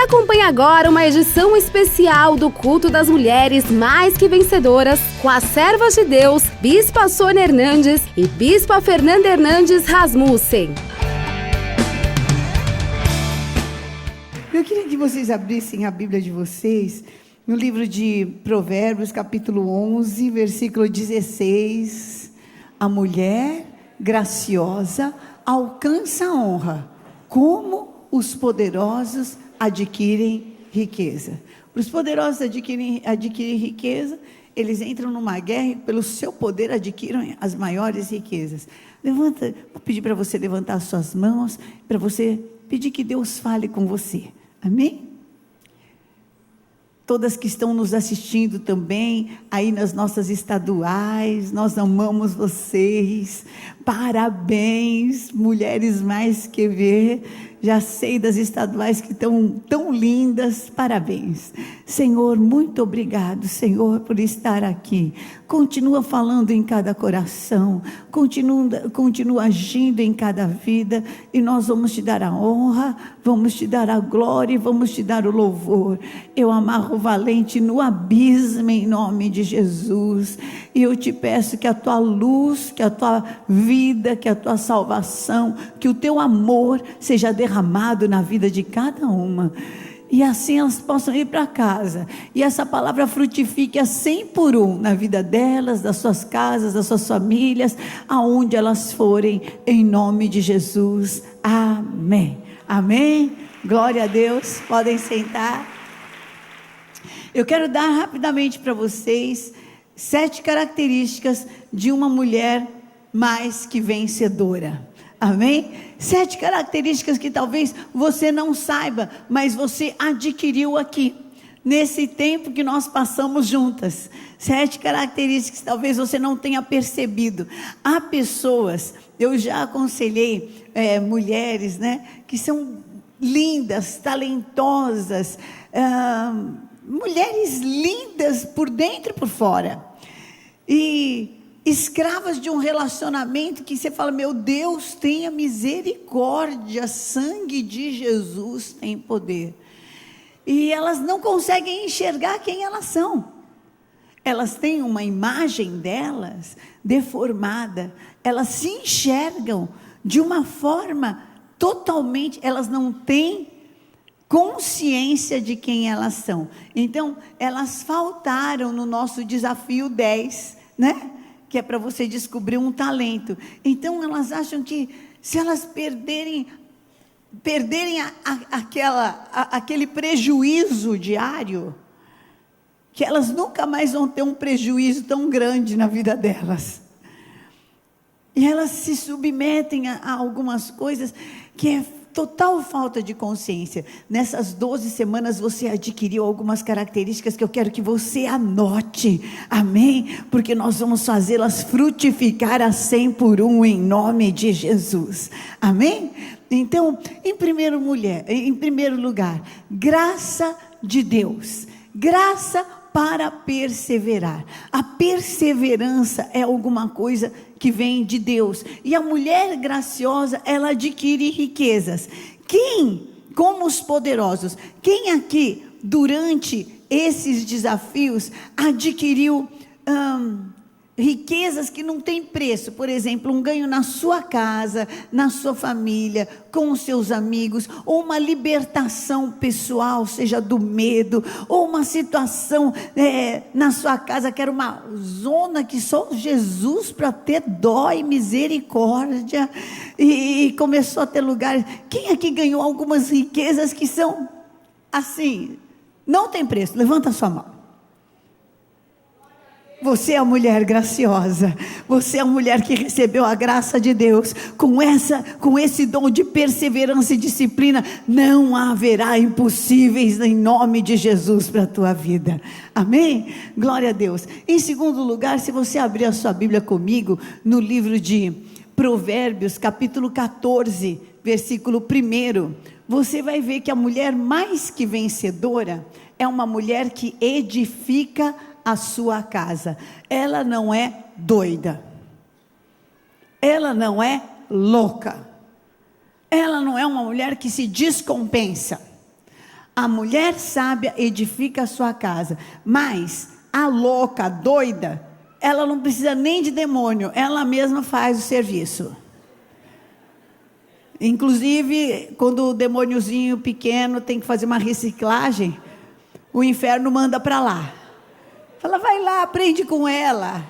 acompanhe agora uma edição especial do Culto das Mulheres Mais Que Vencedoras com as servas de Deus, Bispa Sônia Hernandes e Bispa Fernanda Hernandes Rasmussen. Eu queria que vocês abrissem a Bíblia de vocês no livro de Provérbios, capítulo 11, versículo 16. A mulher graciosa alcança a honra, como os poderosos adquirem riqueza. Os poderosos adquirem riqueza, eles entram numa guerra e pelo seu poder adquirem as maiores riquezas. Vou pedir para você levantar as suas mãos, para você pedir que Deus fale com você. Amém? Todas que estão nos assistindo também, aí nas nossas estaduais, nós amamos vocês, parabéns, mulheres mais que ver, já sei das estaduais que estão tão lindas, parabéns. Senhor, muito obrigado, Senhor, por estar aqui. Continua falando em cada coração, continua agindo em cada vida, e nós vamos te dar a honra, vamos te dar a glória e vamos te dar o louvor. Eu amarro o valente no abismo em nome de Jesus, e eu te peço que a tua luz, que a tua vida, que a tua salvação, que o teu amor seja derramado na vida de cada uma, e assim elas possam ir para casa, e essa palavra frutifique a 100 por 1 na vida delas, das suas casas, das suas famílias, aonde elas forem, em nome de Jesus, amém, amém, glória a Deus. Podem sentar. Eu quero dar rapidamente para vocês 7 características de uma mulher mais que vencedora. Amém? 7 características que talvez você não saiba, mas você adquiriu aqui, nesse tempo que nós passamos juntas. 7 características que talvez você não tenha percebido. Há pessoas, eu já aconselhei mulheres, né, que são lindas, talentosas, mulheres lindas por dentro e por fora, e escravas de um relacionamento que você fala, meu Deus, tenha misericórdia, sangue de Jesus tem poder, e elas não conseguem enxergar quem elas são. Elas têm uma imagem delas deformada, elas se enxergam de uma forma totalmente, elas não têm consciência de quem elas são. Então elas faltaram no nosso desafio 10, né? Que é para você descobrir um talento. Então elas acham que se elas perderem aquele prejuízo diário, que elas nunca mais vão ter um prejuízo tão grande na vida delas. E elas se submetem a algumas coisas que é total falta de consciência. Nessas 12 semanas você adquiriu algumas características que eu quero que você anote, amém? Porque nós vamos fazê-las frutificar a 100 por 1 em nome de Jesus, amém? Então, em primeiro lugar, graça de Deus, graça para perseverar. A perseverança é alguma coisa que vem de Deus, e a mulher graciosa, ela adquire riquezas. Quem, como os poderosos, quem aqui, durante esses desafios, adquiriu riquezas que não tem preço? Por exemplo, um ganho na sua casa, na sua família, com os seus amigos, ou uma libertação pessoal, seja do medo, ou uma situação na sua casa, que era uma zona que só Jesus para ter dó e misericórdia, e começou a ter lugares. Quem aqui ganhou algumas riquezas que são assim, não tem preço? Levanta a sua mão. Você é a mulher graciosa, você é a mulher que recebeu a graça de Deus, com esse dom de perseverança e disciplina, não haverá impossíveis em nome de Jesus para a tua vida, amém? Glória a Deus. Em segundo lugar, se você abrir a sua Bíblia comigo, no livro de Provérbios, capítulo 14, versículo 1, você vai ver que a mulher mais que vencedora, é uma mulher que edifica a sua casa. Ela não é doida, ela não é louca, ela não é uma mulher que se descompensa. A mulher sábia edifica a sua casa, mas a louca, doida, ela não precisa nem de demônio, ela mesma faz o serviço. Inclusive, quando o demôniozinho pequeno tem que fazer uma reciclagem, o inferno manda para lá. Fala, vai lá, aprende com ela.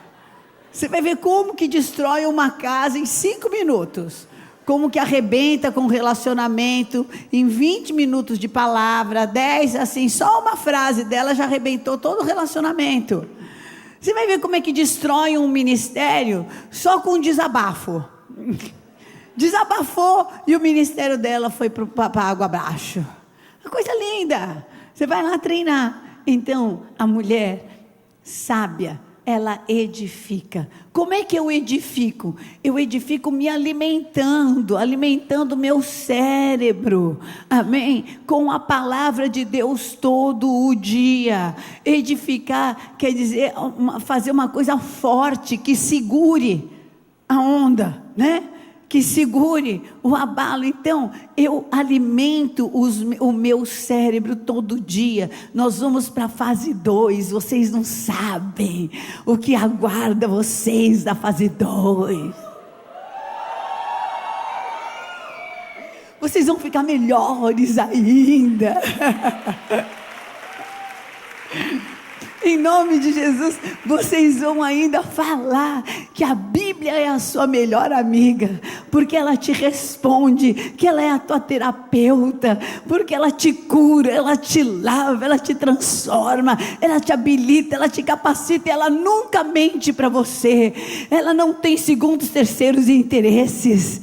Você vai ver como que destrói uma casa em 5 minutos. Como que arrebenta com relacionamento, em 20 minutos de palavra, 10, assim, só uma frase dela já arrebentou todo o relacionamento. Você vai ver como é que destrói um ministério só com um desabafo. Desabafou e o ministério dela foi para a água abaixo. Uma coisa linda. Você vai lá treinar. Então, a mulher sábia, ela edifica. Como é que eu edifico? Eu edifico me alimentando o meu cérebro, amém? Com a palavra de Deus todo o dia. Edificar quer dizer fazer uma coisa forte, que segure a onda, né? Que segure o abalo. Então, eu alimento o meu cérebro todo dia. Nós vamos para a fase 2, vocês não sabem o que aguarda vocês da fase 2. Vocês vão ficar melhores ainda. Em nome de Jesus, vocês vão ainda falar que a Bíblia é a sua melhor amiga, porque ela te responde, que ela é a tua terapeuta, porque ela te cura, ela te lava, ela te transforma, ela te habilita, ela te capacita, ela nunca mente para você, ela não tem segundos, terceiros interesses.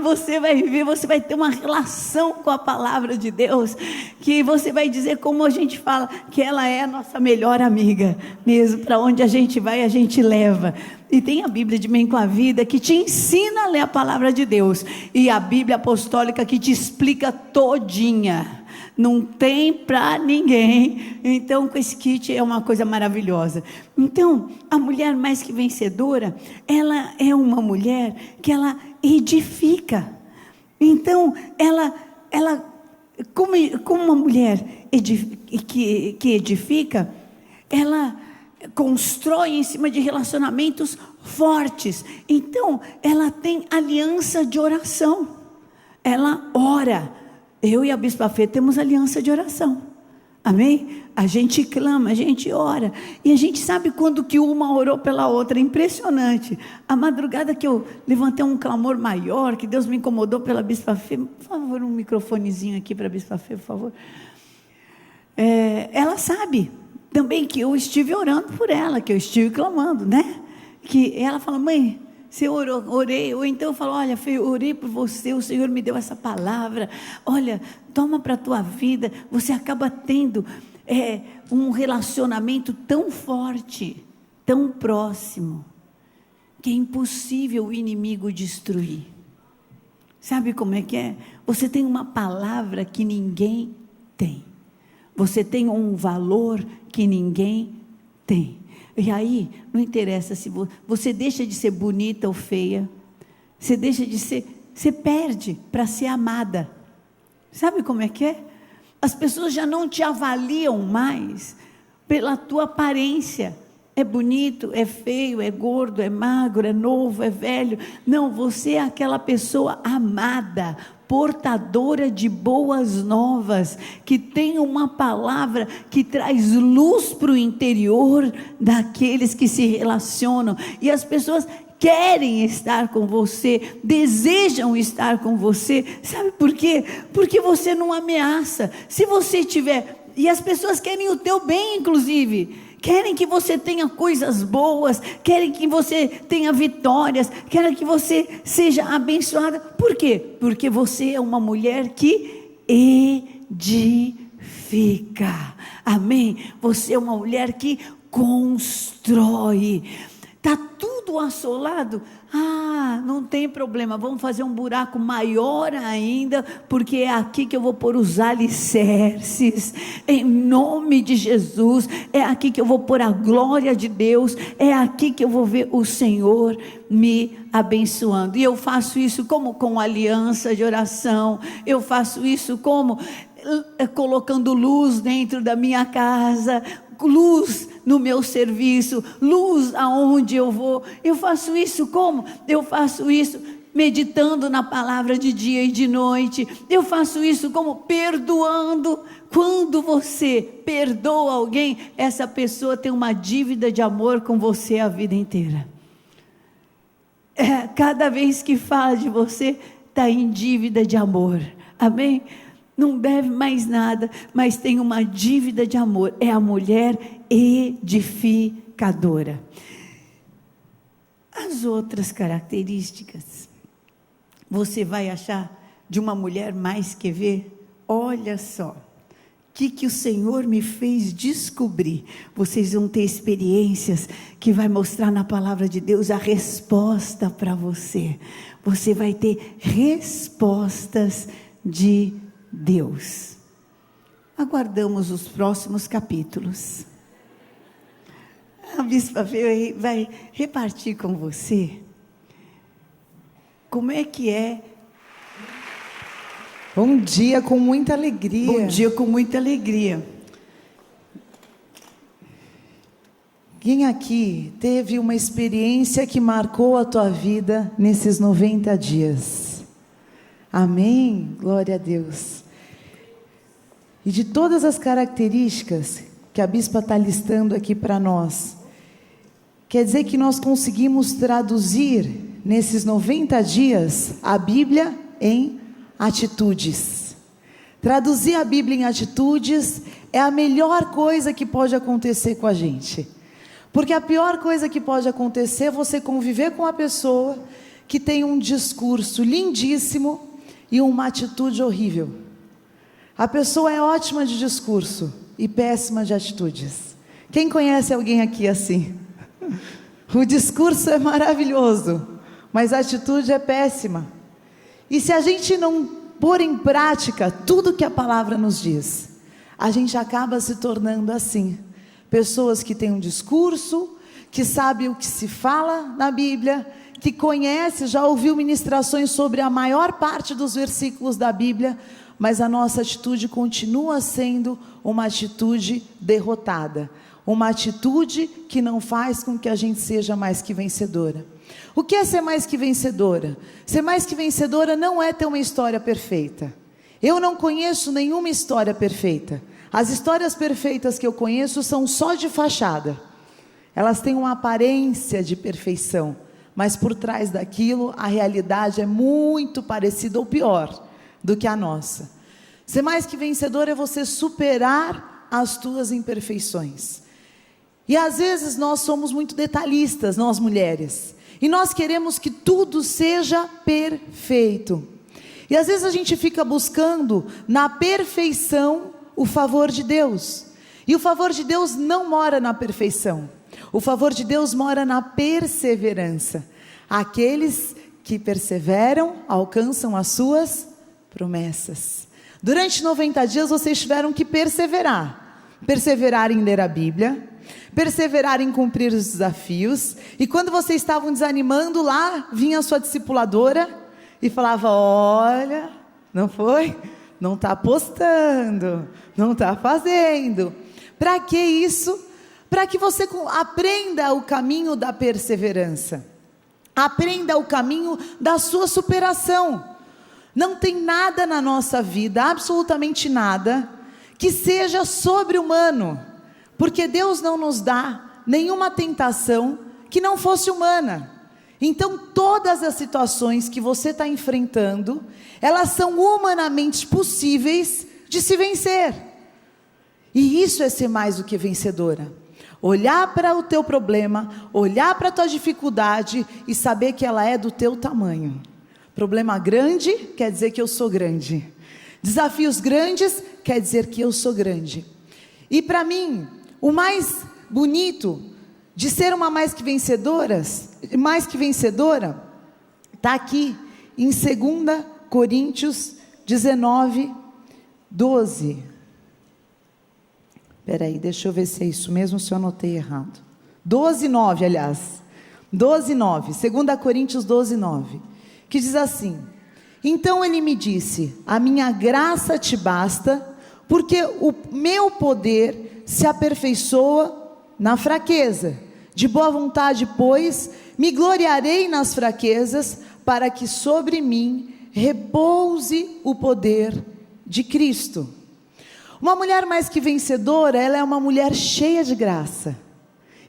Você vai ver, você vai ter uma relação com a palavra de Deus, que você vai dizer, como a gente fala, que ela é a nossa melhor amiga, mesmo para onde a gente vai, a gente leva. E tem a Bíblia de Bem com a Vida, que te ensina a ler a palavra de Deus, e a Bíblia Apostólica, que te explica todinha, não tem para ninguém. Então, com esse kit é uma coisa maravilhosa. Então, a mulher mais que vencedora, ela é uma mulher que ela edifica. Então, ela como uma mulher que edifica, ela constrói em cima de relacionamentos fortes. Então, ela tem aliança de oração. Ela ora. Eu e a Bispa Fê temos aliança de oração. Amém? A gente clama, a gente ora. E a gente sabe quando que uma orou pela outra. É impressionante. A madrugada que eu levantei um clamor maior, que Deus me incomodou pela Bispa Fê. Por favor, um microfonezinho aqui para a Bispa Fê, por favor. Ela sabe também que eu estive orando por ela, que eu estive clamando, né? Que ela fala, mãe, você orou, orei. Ou então eu falo, olha, Fê, eu orei por você, o Senhor me deu essa palavra. Olha, toma para a tua vida. Você acaba tendo um relacionamento tão forte, tão próximo, que é impossível o inimigo destruir. Sabe como é que é? Você tem uma palavra que ninguém tem. Você tem um valor que ninguém tem. E aí, não interessa se você deixa de ser bonita ou feia, você deixa de ser, você perde para ser amada. Sabe como é que é? As pessoas já não te avaliam mais pela tua aparência. É bonito, é feio, é gordo, é magro, é novo, é velho. Não, você é aquela pessoa amada, portadora de boas novas, que tem uma palavra que traz luz para o interior daqueles que se relacionam. E as pessoas querem estar com você, desejam estar com você. Sabe por quê? Porque você não ameaça. Se você tiver... E as pessoas querem o teu bem, inclusive. Querem que você tenha coisas boas, querem que você tenha vitórias, querem que você seja abençoada. Por quê? Porque você é uma mulher que edifica. Amém? Você é uma mulher que constrói. Está tudo assolado? Não tem problema, vamos fazer um buraco maior ainda, porque é aqui que eu vou pôr os alicerces, em nome de Jesus. É aqui que eu vou pôr a glória de Deus, é aqui que eu vou ver o Senhor me abençoando. E eu faço isso como com aliança de oração, eu faço isso como colocando luz dentro da minha casa, luz no meu serviço, luz aonde eu vou. Eu faço isso como? Eu faço isso meditando na palavra de dia e de noite. Eu faço isso como? Perdoando. Quando você perdoa alguém, essa pessoa tem uma dívida de amor com você a vida inteira. Cada vez que fala de você, está em dívida de amor. Amém? Não deve mais nada, mas tem uma dívida de amor. É a mulher edificadora. As outras características, você vai achar de uma mulher mais que ver? Olha só, o que o Senhor me fez descobrir. Vocês vão ter experiências que vai mostrar na palavra de Deus a resposta para você. Você vai ter respostas de Deus. Aguardamos os próximos capítulos. A bispa vai repartir com você como é que é. Bom dia com muita alegria. Bom dia com muita alegria. Quem aqui teve uma experiência que marcou a tua vida nesses 90 dias? Amém? Glória a Deus. E de todas as características que a bispa está listando aqui para nós, quer dizer que nós conseguimos traduzir nesses 90 dias a Bíblia em atitudes. Traduzir a Bíblia em atitudes é a melhor coisa que pode acontecer com a gente. Porque a pior coisa que pode acontecer é você conviver com uma pessoa que tem um discurso lindíssimo e uma atitude horrível. A pessoa é ótima de discurso e péssima de atitudes. Quem conhece alguém aqui assim? O discurso é maravilhoso, mas a atitude é péssima. E se a gente não pôr em prática tudo que a palavra nos diz, a gente acaba se tornando assim. Pessoas que têm um discurso, que sabem o que se fala na Bíblia, que conhece, já ouviu ministrações sobre a maior parte dos versículos da Bíblia, mas a nossa atitude continua sendo uma atitude derrotada. Uma atitude que não faz com que a gente seja mais que vencedora. O que é ser mais que vencedora? Ser mais que vencedora não é ter uma história perfeita. Eu não conheço nenhuma história perfeita. As histórias perfeitas que eu conheço são só de fachada. Elas têm uma aparência de perfeição, mas por trás daquilo a realidade é muito parecida ou pior do que a nossa. Ser mais que vencedor é você superar as tuas imperfeições. E às vezes nós somos muito detalhistas, nós mulheres, e nós queremos que tudo seja perfeito. E às vezes a gente fica buscando na perfeição o favor de Deus. E o favor de Deus não mora na perfeição. O favor de Deus mora na perseverança. Aqueles que perseveram alcançam as suas promessas. Durante 90 dias vocês tiveram que perseverar. Perseverar em ler a Bíblia, perseverar em cumprir os desafios. E quando vocês estavam desanimando lá, vinha a sua discipuladora e falava: olha, não foi? Não está postando, não está fazendo. Para que isso? Para que você aprenda o caminho da perseverança. Aprenda o caminho da sua superação. Não tem nada na nossa vida, absolutamente nada, que seja sobre-humano. Porque Deus não nos dá nenhuma tentação que não fosse humana. Então todas as situações que você está enfrentando, elas são humanamente possíveis de se vencer. E isso é ser mais do que vencedora. Olhar para o teu problema, olhar para a tua dificuldade e saber que ela é do teu tamanho. Problema grande quer dizer que eu sou grande. Desafios grandes quer dizer que eu sou grande. E para mim, o mais bonito de ser uma mais que vencedora, está aqui em 2 Coríntios 19, 12. Espera aí, deixa eu ver se é isso mesmo, se eu anotei errado. 12, 9, aliás. 12, 9. 2 Coríntios 12, 9. Que diz assim: então ele me disse: a minha graça te basta, porque o meu poder se aperfeiçoa na fraqueza. De boa vontade, pois, me gloriarei nas fraquezas, para que sobre mim repouse o poder de Cristo. Uma mulher mais que vencedora, ela é uma mulher cheia de graça.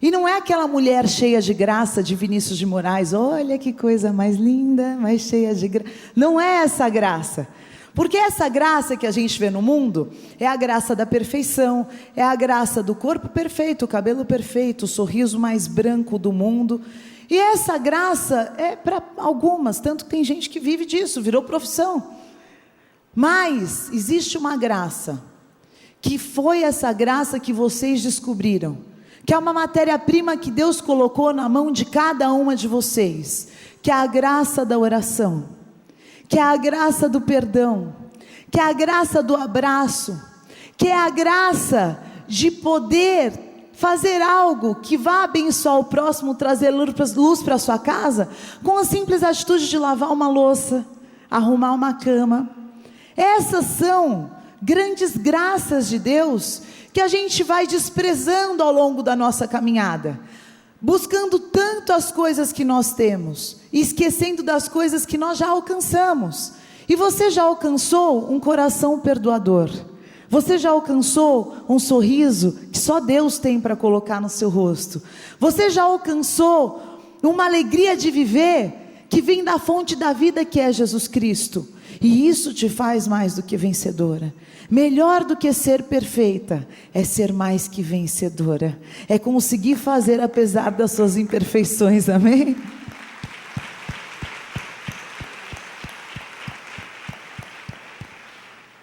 E não é aquela mulher cheia de graça de Vinícius de Moraes, olha que coisa mais linda, mais cheia de graça. Não é essa graça. Porque essa graça que a gente vê no mundo é a graça da perfeição, é a graça do corpo perfeito, o cabelo perfeito, o sorriso mais branco do mundo. E essa graça é para algumas, tanto que tem gente que vive disso, virou profissão. Mas existe uma graça, que foi essa graça que vocês descobriram, que é uma matéria-prima que Deus colocou na mão de cada uma de vocês, que é a graça da oração, que é a graça do perdão, que é a graça do abraço, que é a graça de poder fazer algo que vá abençoar o próximo, trazer luz para a sua casa, com a simples atitude de lavar uma louça, arrumar uma cama. Essas são grandes graças de Deus, que a gente vai desprezando ao longo da nossa caminhada, buscando tanto as coisas que nós temos, e esquecendo das coisas que nós já alcançamos. E você já alcançou um coração perdoador? Você já alcançou um sorriso que só Deus tem para colocar no seu rosto? Você já alcançou uma alegria de viver que vem da fonte da vida, que é Jesus Cristo? E isso te faz mais do que vencedora. Melhor do que ser perfeita é ser mais que vencedora, é conseguir fazer apesar das suas imperfeições, amém?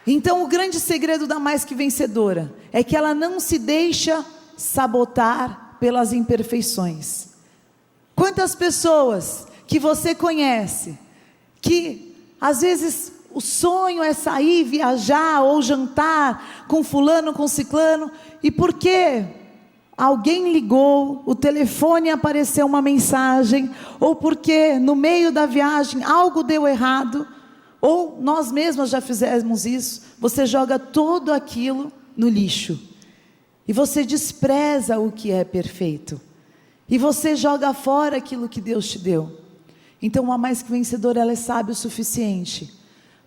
Então o grande segredo da mais que vencedora é que ela não se deixa sabotar pelas imperfeições. Quantas pessoas que você conhece, que às vezes o sonho é sair, viajar ou jantar com fulano, com ciclano, e porque alguém ligou, o telefone apareceu uma mensagem, ou porque no meio da viagem algo deu errado, ou nós mesmos já fizemos isso, você joga tudo aquilo no lixo, e você despreza o que é perfeito, e você joga fora aquilo que Deus te deu. Então uma mais que vencedora, ela é sábia o suficiente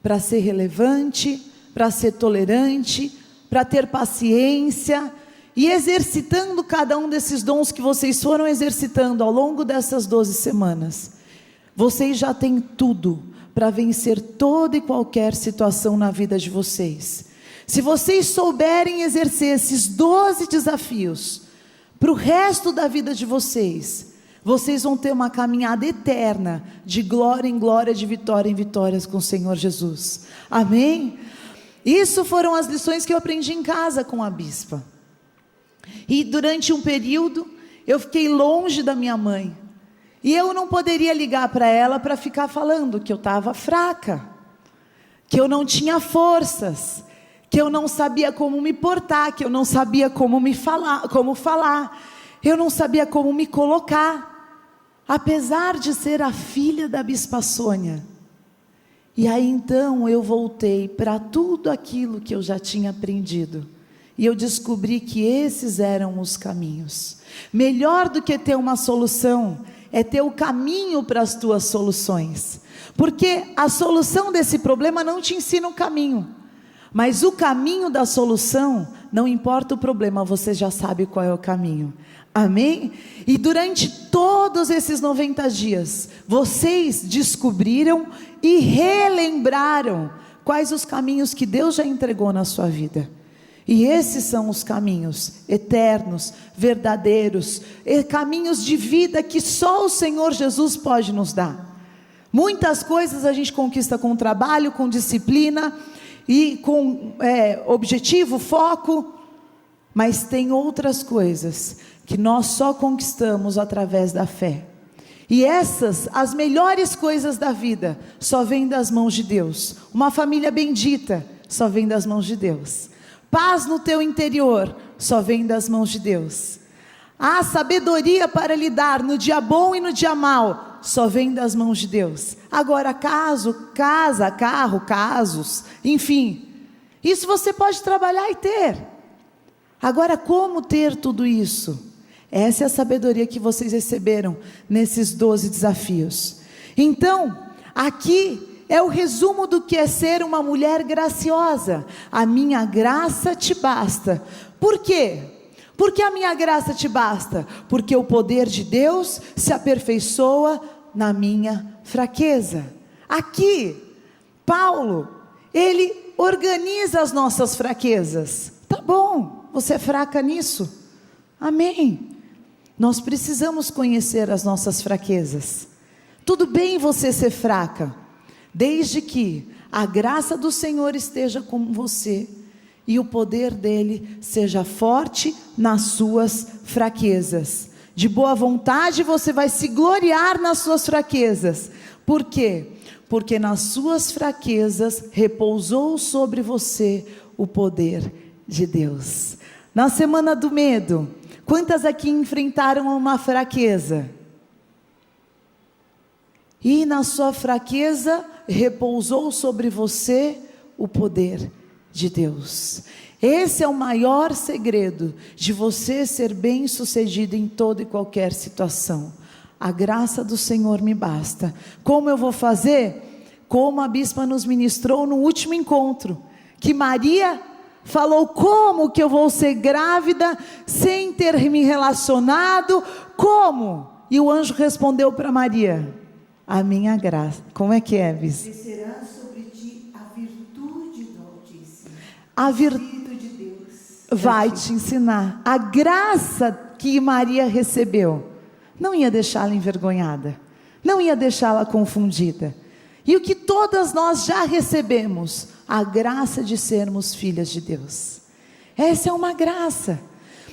para ser relevante, para ser tolerante, para ter paciência, e exercitando cada um desses dons que vocês foram exercitando ao longo dessas 12 semanas, vocês já têm tudo para vencer toda e qualquer situação na vida de vocês. Se vocês souberem exercer esses 12 desafios para o resto da vida de vocês, vocês vão ter uma caminhada eterna, de glória em glória, de vitória em vitórias com o Senhor Jesus, amém? Isso foram as lições que eu aprendi em casa com a bispa. E durante um período, eu fiquei longe da minha mãe, e eu não poderia ligar para ela para ficar falando que eu estava fraca, que eu não tinha forças, que eu não sabia como me portar, que eu não sabia como falar, eu não sabia como me colocar, apesar de ser a filha da bispa Sônia. E aí então eu voltei para tudo aquilo que eu já tinha aprendido, e eu descobri que esses eram os caminhos. Melhor do que ter uma solução, é ter o caminho para as tuas soluções, porque a solução desse problema não te ensina o caminho, mas o caminho da solução, não importa o problema, você já sabe qual é o caminho, amém? E durante todos esses 90 dias, vocês descobriram e relembraram quais os caminhos que Deus já entregou na sua vida. E esses são os caminhos eternos, verdadeiros, caminhos de vida que só o Senhor Jesus pode nos dar. Muitas coisas a gente conquista com trabalho, com disciplina e com objetivo, foco, mas tem outras coisas que nós só conquistamos através da fé. E essas, as melhores coisas da vida, só vêm das mãos de Deus. Uma família bendita, só vem das mãos de Deus. Paz no teu interior, só vem das mãos de Deus. A sabedoria para lidar no dia bom e no dia mal, só vem das mãos de Deus. Agora casa, carro, casos, enfim, Isso você pode trabalhar e ter. Agora, como ter tudo isso? Essa é a sabedoria que vocês receberam nesses 12 desafios. Então, aqui é o resumo do que é ser uma mulher graciosa. A minha graça te basta. Por quê? Porque a minha graça te basta? Porque o poder de Deus se aperfeiçoa na minha fraqueza. Aqui, Paulo, ele organiza as nossas fraquezas. Tá bom, você é fraca nisso? Amém. Nós precisamos conhecer as nossas fraquezas. Tudo bem você ser fraca, desde que a graça do Senhor esteja com você e o poder dele seja forte nas suas fraquezas. De boa vontade você vai se gloriar nas suas fraquezas. Por quê? Porque nas suas fraquezas repousou sobre você o poder de Deus. Na semana do medo, quantas aqui enfrentaram uma fraqueza? E na sua fraqueza repousou sobre você o poder de Deus. Esse é o maior segredo de você ser bem-sucedido em toda e qualquer situação. A graça do Senhor me basta. Como eu vou fazer? Como a bispa nos ministrou no último encontro, que Maria falou: como que eu vou ser grávida sem ter me relacionado? Como? E o anjo respondeu para Maria: a minha graça. Como é que é, bispa? Descerá sobre ti a virtude do Altíssimo. A Espírito de Deus vai te ensinar. A graça que Maria recebeu não ia deixá-la envergonhada, não ia deixá-la confundida. E o que todas nós já recebemos, a graça de sermos filhas de Deus. Essa é uma graça.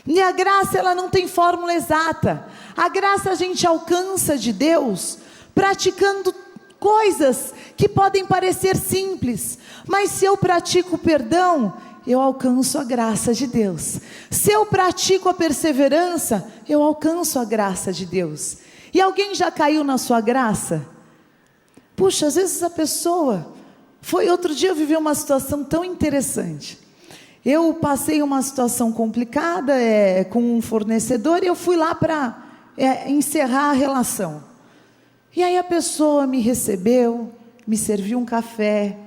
E a graça, ela não tem fórmula exata. A graça a gente alcança de Deus praticando coisas que podem parecer simples, mas se eu pratico o perdão, eu alcanço a graça de Deus. Se eu pratico a perseverança, eu alcanço a graça de Deus. E alguém já caiu na sua graça? Puxa, às vezes a pessoa outro dia eu vivi uma situação tão interessante. Eu passei uma situação complicada com um fornecedor e eu fui lá para encerrar a relação. E aí a pessoa me recebeu, me serviu um café,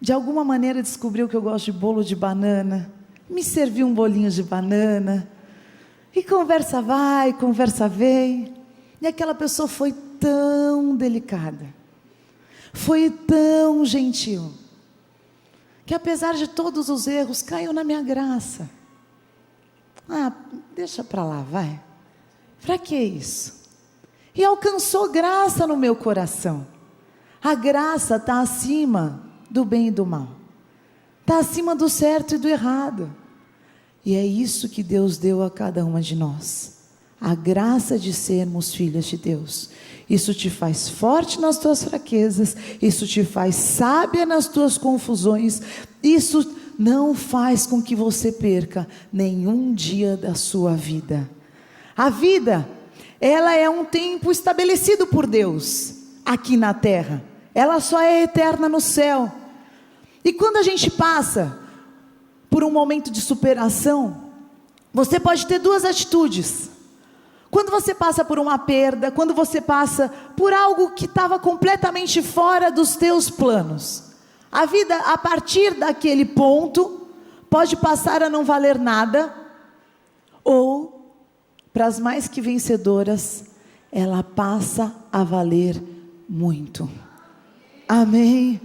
de alguma maneira descobriu que eu gosto de bolo de banana, me serviu um bolinho de banana, e conversa vai, conversa vem, e aquela pessoa foi tão delicada, foi tão gentil, que apesar de todos os erros, caiu na minha graça. Deixa para lá, vai, para que isso? E alcançou graça no meu coração. A graça está acima do bem e do mal, está acima do certo e do errado, e é isso que Deus deu a cada uma de nós, a graça de sermos filhas de Deus. Isso te faz forte nas tuas fraquezas, isso te faz sábia nas tuas confusões, isso não faz com que você perca nenhum dia da sua vida. A vida, ela é um tempo estabelecido por Deus aqui na terra, ela só é eterna no céu. E quando a gente passa por um momento de superação, você pode ter duas atitudes. Quando você passa por uma perda, quando você passa por algo que estava completamente fora dos teus planos, a vida a partir daquele ponto pode passar a não valer nada, ou para as mais que vencedoras, ela passa a valer muito. Amém?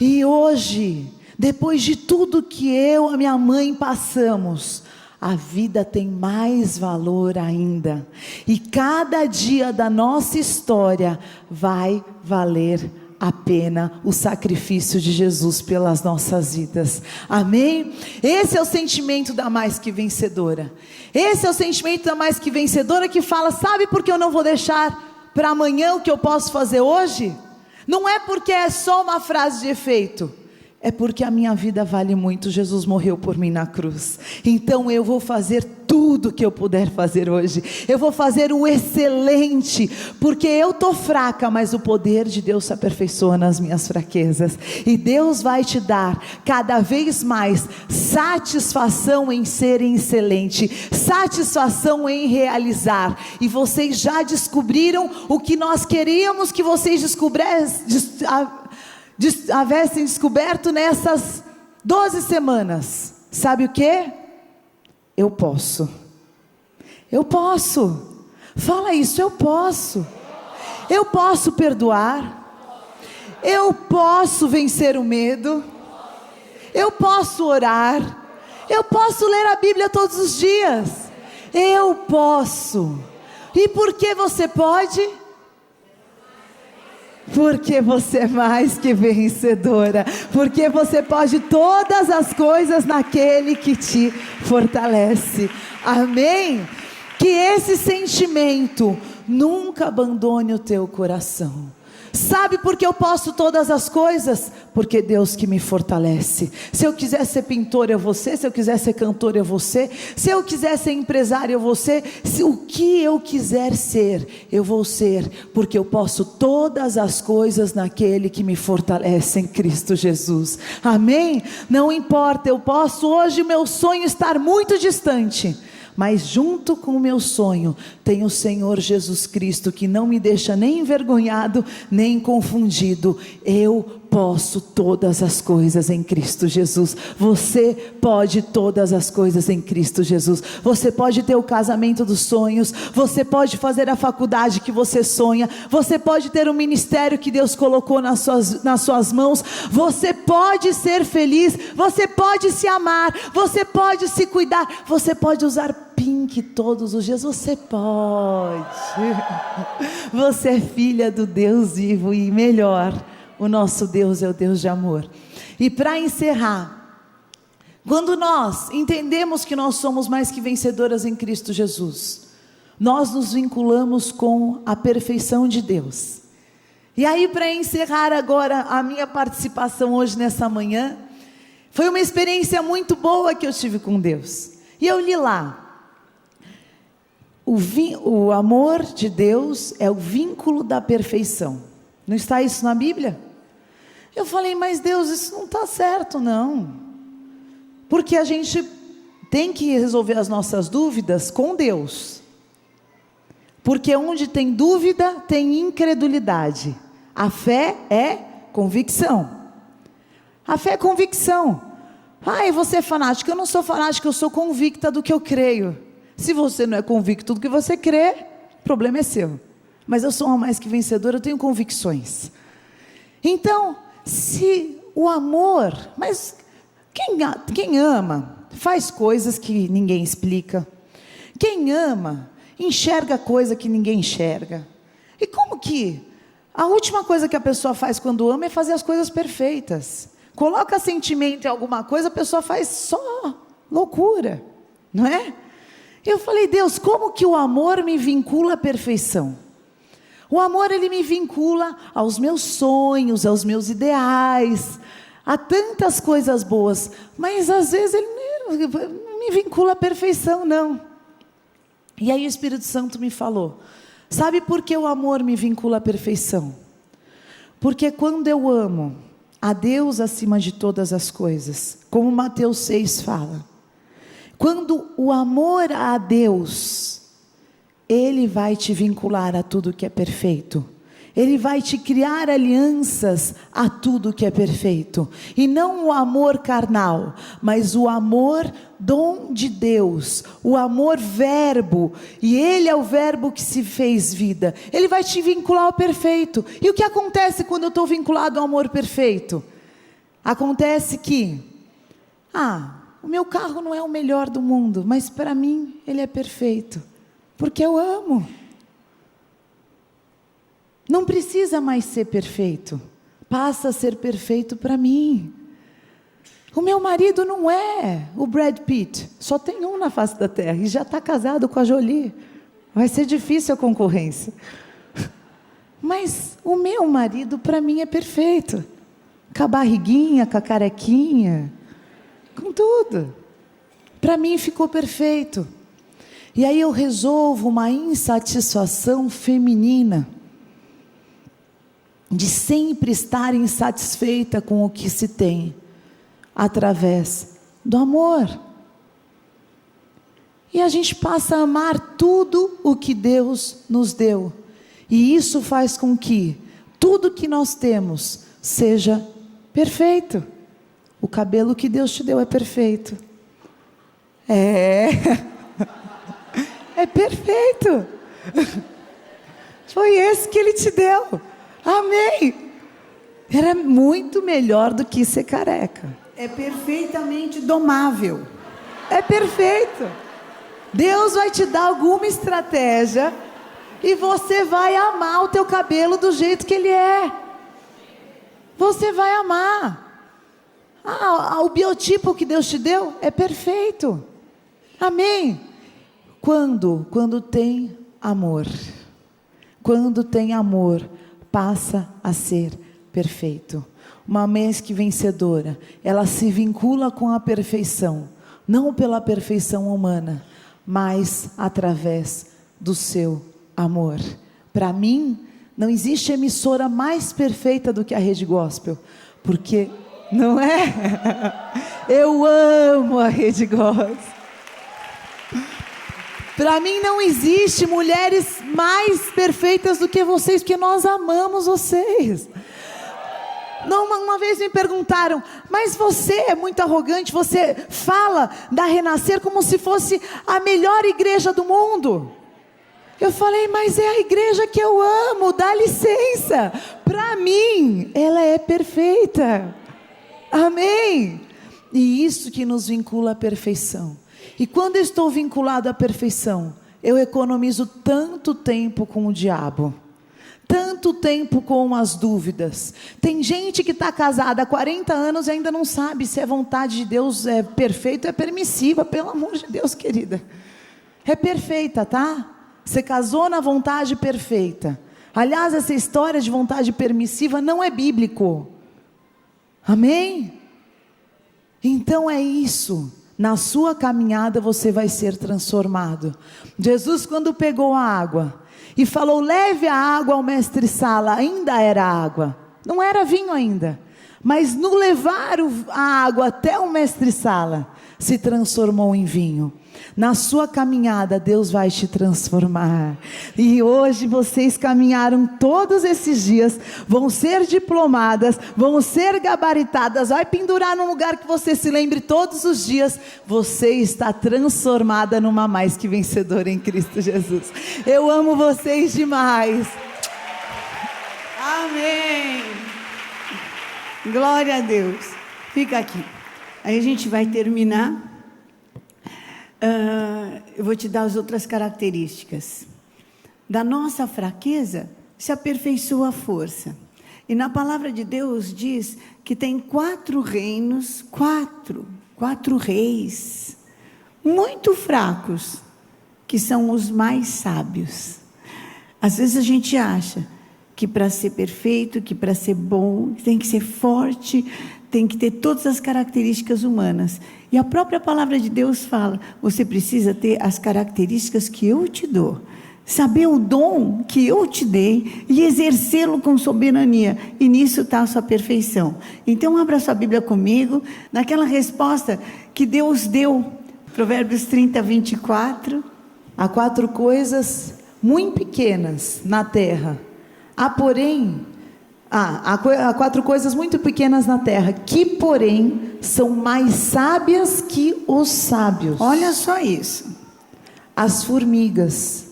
E hoje, depois de tudo que eu e a minha mãe passamos, a vida tem mais valor ainda. E cada dia da nossa história vai valer a pena o sacrifício de Jesus pelas nossas vidas. Amém? Esse é o sentimento da mais que vencedora. Esse é o sentimento da mais que vencedora que fala: sabe por que eu não vou deixar para amanhã o que eu posso fazer hoje? Não é porque é só uma frase de efeito. É porque a minha vida vale muito. Jesus morreu por mim na cruz. Então eu vou fazer tudo que eu puder fazer hoje. Eu vou fazer o excelente, porque eu estou fraca, mas o poder de Deus se aperfeiçoa nas minhas fraquezas. E Deus vai te dar cada vez mais satisfação em ser excelente, satisfação em realizar. E vocês já descobriram o que nós queríamos que vocês havessem descoberto nessas 12 semanas. Sabe o que? Eu posso. Eu posso. Fala isso, eu posso. Eu posso perdoar. Eu posso vencer o medo. Eu posso orar. Eu posso ler a Bíblia todos os dias. Eu posso. E por que você pode? Porque você é mais que vencedora. Porque você pode todas as coisas naquele que te fortalece. Amém? Que esse sentimento nunca abandone o teu coração. Sabe por que eu posso todas as coisas? Porque Deus que me fortalece. Se eu quiser ser pintor, eu vou ser. Se eu quiser ser cantor, eu vou ser. Se eu quiser ser empresário, eu vou ser. O que eu quiser ser, eu vou ser. Porque eu posso todas as coisas naquele que me fortalece em Cristo Jesus. Amém? Não importa, eu posso hoje o meu sonho estar muito distante, mas junto com o meu sonho tem o Senhor Jesus Cristo, que não me deixa nem envergonhado, nem confundido. Eu posso todas as coisas em Cristo Jesus. Você pode todas as coisas em Cristo Jesus. Você pode ter o casamento dos sonhos. Você pode fazer a faculdade que você sonha. Você pode ter o ministério que Deus colocou nas suas mãos. Você pode ser feliz. Você pode se amar. Você pode se cuidar. Você pode usar pink todos os dias. Você pode. Você é filha do Deus vivo, e melhor, o nosso Deus é o Deus de amor. E para encerrar, quando nós entendemos que nós somos mais que vencedoras em Cristo Jesus, nós nos vinculamos com a perfeição de Deus. E aí, para encerrar agora a minha participação hoje nessa manhã, foi uma experiência muito boa que eu tive com Deus. E eu li lá: o amor de Deus é o vínculo da perfeição. Não está isso na Bíblia? Eu falei, mas Deus, isso não está certo não. Porque a gente tem que resolver as nossas dúvidas com Deus. Porque onde tem dúvida, tem incredulidade. A fé é convicção. A fé é convicção. Ai, você é fanático. Eu não sou fanático, eu sou convicta do que eu creio. Se você não é convicto do que você crê, o problema é seu. Mas eu sou uma mais que vencedora, eu tenho convicções. Então, se o amor... Mas quem ama faz coisas que ninguém explica. Quem ama enxerga coisa que ninguém enxerga. E como que a última coisa que a pessoa faz quando ama é fazer as coisas perfeitas? Coloca sentimento em alguma coisa, a pessoa faz só loucura, não é? Eu falei, Deus, como que o amor me vincula à perfeição? O amor, ele me vincula aos meus sonhos, aos meus ideais, a tantas coisas boas, mas às vezes ele não me vincula à perfeição, não. E aí o Espírito Santo me falou, sabe por que o amor me vincula à perfeição? Porque quando eu amo a Deus acima de todas as coisas, como Mateus 6 fala, quando o amor a Deus, Ele vai te vincular a tudo que é perfeito. Ele vai te criar alianças a tudo que é perfeito. E não o amor carnal, mas o amor dom de Deus. O amor verbo. E Ele é o verbo que se fez vida. Ele vai te vincular ao perfeito. E o que acontece quando eu estou vinculado ao amor perfeito? Acontece que... o meu carro não é o melhor do mundo, mas para mim ele é perfeito. Porque eu amo. Não precisa mais ser perfeito. Passa a ser perfeito para mim. O meu marido não é o Brad Pitt. Só tem um na face da terra. E já está casado com a Jolie. Vai ser difícil a concorrência. Mas o meu marido para mim é perfeito. com a barriguinha, com a carequinha, com tudo. Para mim ficou perfeito. E aí eu resolvo uma insatisfação feminina, de sempre estar insatisfeita com o que se tem, através do amor. E a gente passa a amar tudo o que Deus nos deu. E isso faz com que tudo que nós temos seja perfeito. O cabelo que Deus te deu é perfeito. É perfeito. Foi esse que Ele te deu. Amém. Era muito melhor do que ser careca. É perfeitamente domável. É perfeito. Deus vai te dar alguma estratégia e você vai amar o teu cabelo do jeito que ele é. Você vai amar. O biotipo que Deus te deu é perfeito. Amém. Quando tem amor. Quando tem amor, passa a ser perfeito. Uma mente vencedora, ela se vincula com a perfeição, não pela perfeição humana, mas através do seu amor. Para mim, não existe emissora mais perfeita do que a Rede Gospel, porque, não é? Eu amo a Rede Gospel. Para mim não existe mulheres mais perfeitas do que vocês, porque nós amamos vocês. Uma vez me perguntaram, mas você é muito arrogante, você fala da Renascer como se fosse a melhor igreja do mundo. Eu falei, mas é a igreja que eu amo, dá licença. Para mim, ela é perfeita. Amém? E isso que nos vincula à perfeição. E quando eu estou vinculado à perfeição, eu economizo tanto tempo com o diabo, tanto tempo com as dúvidas. Tem gente que está casada há 40 anos e ainda não sabe se a vontade de Deus é perfeita ou é permissiva. Pelo amor de Deus, querida, é perfeita, tá? Você casou na vontade perfeita. Aliás, essa história de vontade permissiva não é bíblico. Amém? Então é isso. Na sua caminhada você vai ser transformado. Jesus, quando pegou a água e falou, leve a água ao mestre-sala, ainda era água, não era vinho ainda, mas no levar a água até o mestre-sala, se transformou em vinho. Na sua caminhada Deus vai te transformar. E hoje vocês caminharam todos esses dias, vão ser diplomadas, vão ser gabaritadas, vai pendurar num lugar que você se lembre todos os dias. Você está transformada numa mais que vencedora em Cristo Jesus. Eu amo vocês demais. Amém. Glória a Deus. Fica aqui. Aí a gente vai terminar. Eu vou te dar as outras características. Da nossa fraqueza se aperfeiçoa a força. E na palavra de Deus diz que tem 4 reinos, quatro reis, muito fracos, que são os mais sábios. Às vezes a gente acha que para ser perfeito, que para ser bom, tem que ser forte, tem que ter todas as características humanas. E a própria palavra de Deus fala, você precisa ter as características que eu te dou. Saber o dom que eu te dei e exercê-lo com soberania. E nisso está a sua perfeição. Então abra sua Bíblia comigo, naquela resposta que Deus deu. Provérbios 30, 24. Há 4 coisas muito pequenas na terra. Há 4 coisas muito pequenas na terra, que porém são mais sábias que os sábios. Olha só isso. As formigas,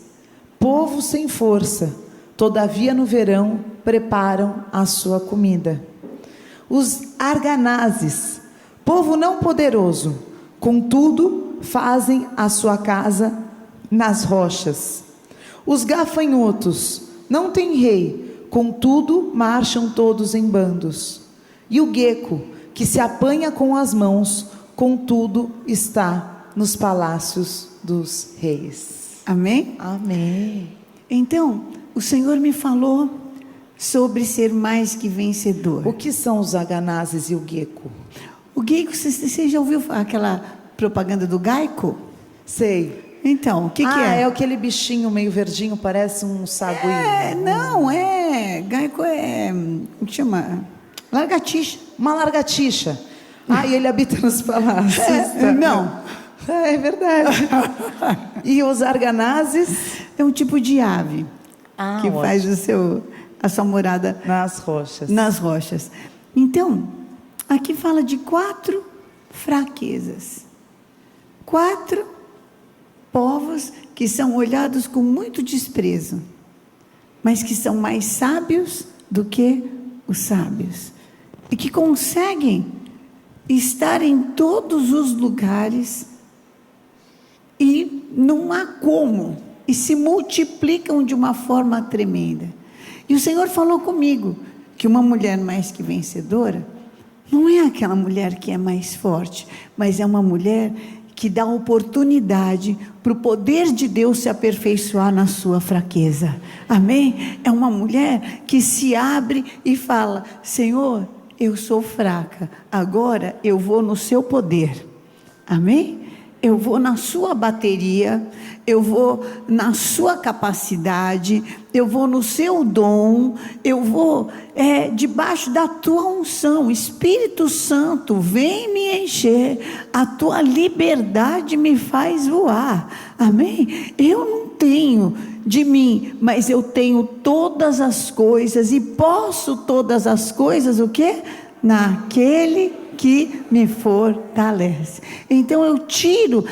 povo sem força, todavia no verão preparam a sua comida. Os arganazes, povo não poderoso, contudo fazem a sua casa nas rochas. Os gafanhotos não têm rei, contudo marcham todos em bandos. E o gueco, que se apanha com as mãos, contudo está nos palácios dos reis. Amém? Amém. Então, o Senhor me falou sobre ser mais que vencedor. O que são os aganazes e o gecko? O gecko, você já ouviu aquela propaganda do Geico? Sei. Então, o que é? É aquele bichinho meio verdinho, parece um saguinho. Geico o que chama? Lagartixa. Uma lagartixa. E ele habita nos palácios. Não. É verdade. E os arganazes? É um tipo de ave que ótimo. faz a sua morada nas rochas. Então, aqui fala de 4 fraquezas. 4 povos que são olhados com muito desprezo, mas que são mais sábios do que os sábios, e que conseguem estar em todos os lugares, e não há como, e se multiplicam de uma forma tremenda. E o Senhor falou comigo, que uma mulher mais que vencedora, não é aquela mulher que é mais forte, mas é uma mulher que dá oportunidade para o poder de Deus se aperfeiçoar na sua fraqueza. Amém? É uma mulher que se abre e fala: Senhor, eu sou fraca, agora eu vou no seu poder. Amém? Eu vou na sua bateria, eu vou na sua capacidade, eu vou no seu dom, eu vou debaixo da tua unção. Espírito Santo, vem me encher, a tua liberdade me faz voar. Amém? Eu não tenho de mim, mas eu tenho todas as coisas, e posso todas as coisas, o quê? Naquele que me fortalece. Então eu tiro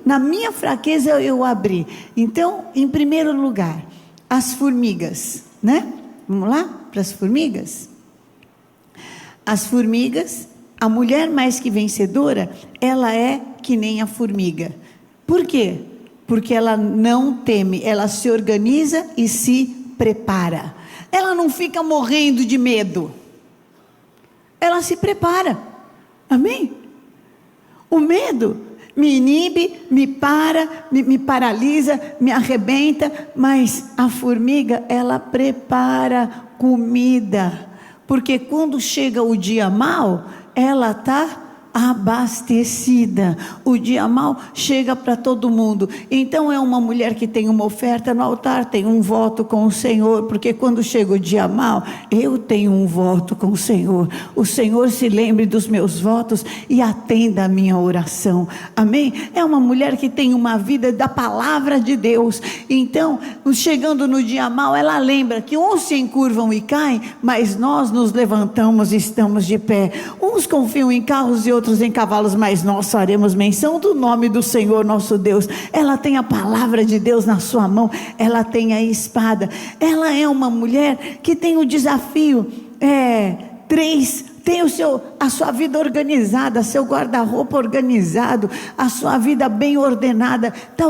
na minha fraqueza eu abri. Então, em primeiro lugar, as formigas, né? Vamos lá para as formigas? As formigas, a mulher mais que vencedora, ela é que nem a formiga. Por quê? Porque ela não teme, ela se organiza e se prepara. Ela não fica morrendo de medo. Ela se prepara. Amém? O medo me inibe, me paralisa, me arrebenta, mas a formiga, ela prepara comida, porque quando chega o dia mau, ela está abastecida. O dia mau chega para todo mundo. Então é uma mulher que tem uma oferta no altar, tem um voto com o Senhor, porque quando chega o dia mau, eu tenho um voto com o Senhor. O Senhor se lembre dos meus votos e atenda a minha oração. Amém? É uma mulher que tem uma vida da palavra de Deus. Então, chegando no dia mau, ela lembra que uns se encurvam e caem, mas nós nos levantamos e estamos de pé. Uns confiam em carros e outros em cavalos, mas nós faremos menção do nome do Senhor nosso Deus. Ela tem a palavra de Deus na sua mão, ela tem a espada. Ela é uma mulher que tem o desafio, tem a sua vida organizada, seu guarda-roupa organizado, a sua vida bem ordenada, está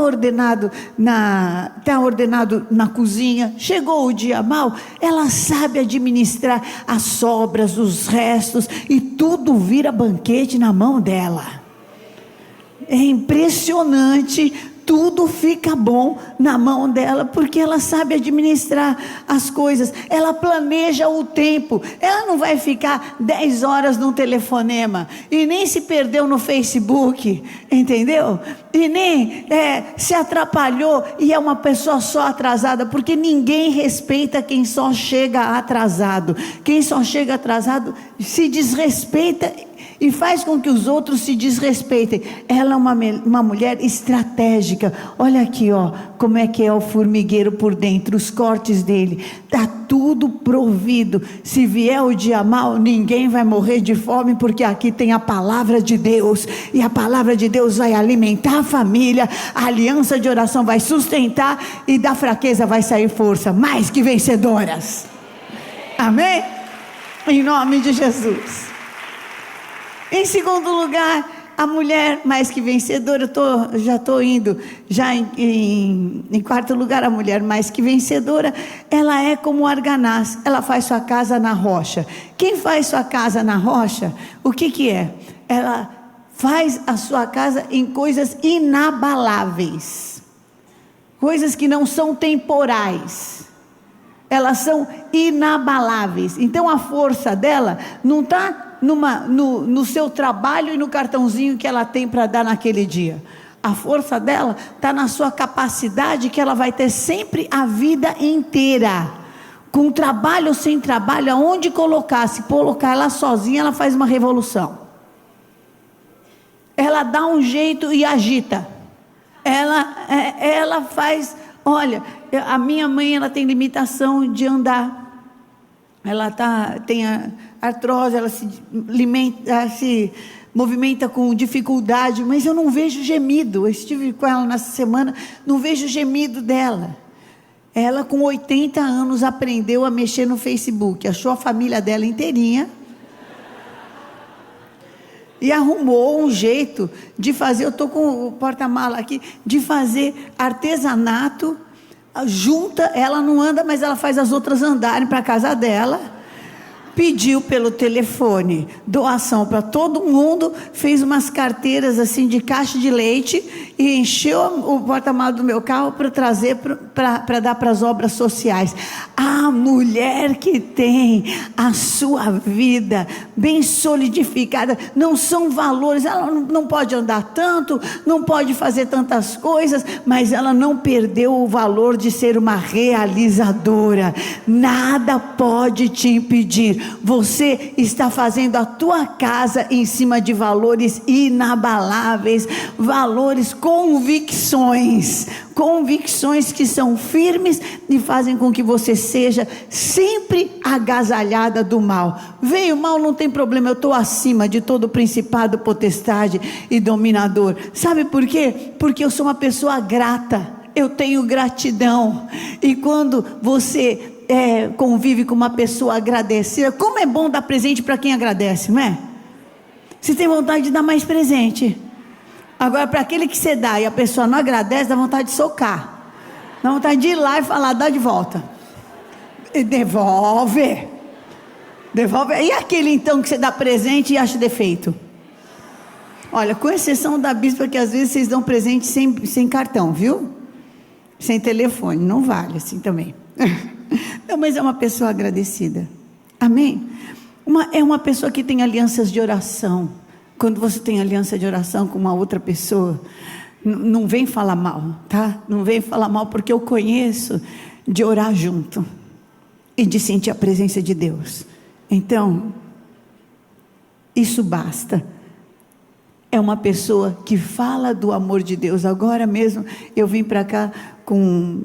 ordenado na cozinha. Chegou o dia mau, ela sabe administrar as sobras, os restos, e tudo vira banquete na mão dela. É impressionante. Tudo fica bom na mão dela, porque ela sabe administrar as coisas. Ela planeja o tempo. Ela não vai ficar 10 horas num telefonema, e nem se perdeu no Facebook, entendeu? E nem se atrapalhou e é uma pessoa só atrasada, porque ninguém respeita quem só chega atrasado. Quem só chega atrasado se desrespeita e faz com que os outros se desrespeitem. Ela é uma mulher estratégica. Olha aqui, como é que é o formigueiro por dentro, os cortes dele, está tudo provido. Se vier o dia mau, ninguém vai morrer de fome, porque aqui tem a palavra de Deus, e a palavra de Deus vai alimentar a família, a aliança de oração vai sustentar, e da fraqueza vai sair força, mais que vencedoras. Amém? Em nome de Jesus. Em segundo lugar, a mulher mais que vencedora, já estou indo, em quarto lugar, a mulher mais que vencedora, ela é como o arganaz, ela faz sua casa na rocha. Quem faz sua casa na rocha, o que é? Ela faz a sua casa em coisas inabaláveis, coisas que não são temporais. Elas são inabaláveis. Então a força dela não está no seu trabalho e no cartãozinho que ela tem para dar naquele dia. A força dela está na sua capacidade, que ela vai ter sempre a vida inteira. Com trabalho ou sem trabalho, aonde colocar, se colocar ela sozinha, ela faz uma revolução. Ela dá um jeito e agita. Ela faz, olha, a minha mãe, ela tem limitação de andar. Ela tem artrose, ela se movimenta com dificuldade, mas eu não vejo gemido. Eu estive com ela nessa semana, não vejo gemido dela. Ela com 80 anos aprendeu a mexer no Facebook, achou a família dela inteirinha e arrumou um jeito de fazer, eu estou com o porta-mala aqui, de fazer artesanato, junta, ela não anda, mas ela faz as outras andarem para a casa dela. Pediu pelo telefone doação para todo mundo, fez umas carteiras assim de caixa de leite e encheu o porta-malas do meu carro para trazer para dar para as obras sociais. A mulher que tem a sua vida bem solidificada, não são valores, ela não pode andar tanto, não pode fazer tantas coisas, mas ela não perdeu o valor de ser uma realizadora. Nada pode te impedir. Você está fazendo a tua casa em cima de valores inabaláveis, valores, convicções que são firmes e fazem com que você seja sempre agasalhada do mal. Veio mal, não tem problema, eu estou acima de todo principado, potestade e dominador. Sabe por quê? Porque eu sou uma pessoa grata, eu tenho gratidão. E quando você convive com uma pessoa agradecida, como é bom dar presente para quem agradece, não é? Você tem vontade de dar mais presente. Agora, para aquele que você dá e a pessoa não agradece, dá vontade de socar, dá vontade de ir lá e falar, dá de volta, e devolve. E aquele então que você dá presente e acha defeito? Olha, com exceção da bispa, que às vezes vocês dão presente sem cartão, viu? Sem telefone, não vale assim também. Não, mas é uma pessoa agradecida. Amém? É uma pessoa que tem alianças de oração. Quando você tem aliança de oração com uma outra pessoa, não vem falar mal, tá? Não vem falar mal, porque eu conheço de orar junto e de sentir a presença de Deus. Então, isso basta. É uma pessoa que fala do amor de Deus. Agora mesmo eu vim para cá com